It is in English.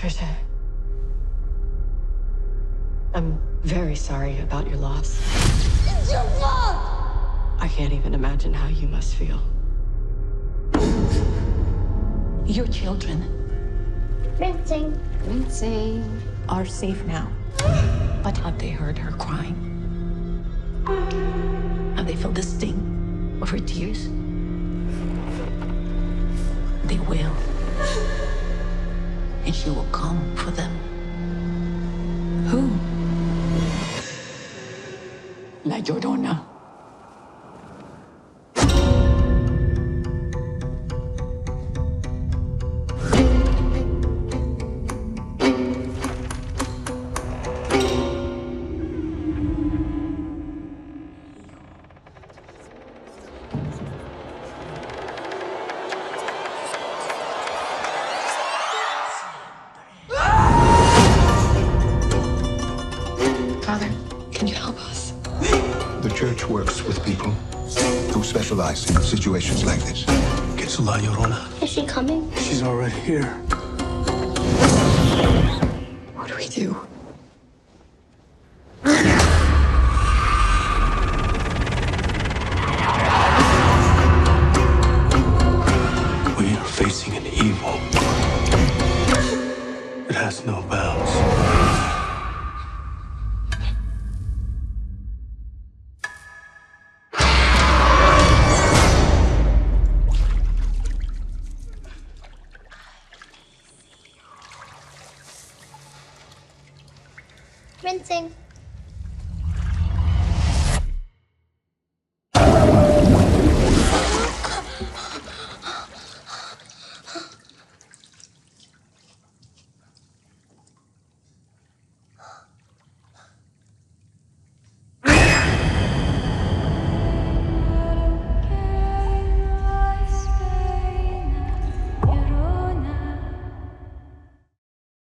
Trisha, I'm very sorry about your loss. It's your fault! I can't even imagine how you must feel. Your children Rinsing. are safe now. But have they heard her crying? Have they felt the sting of her tears? They will. And she will come for them. Who? La Llorona. Father, can you help us? The church works with people who specialize in situations like this. It's La Llorona. Is she coming? She's already here. What do we do? We are facing an evil. It has no bounds. Rinsing.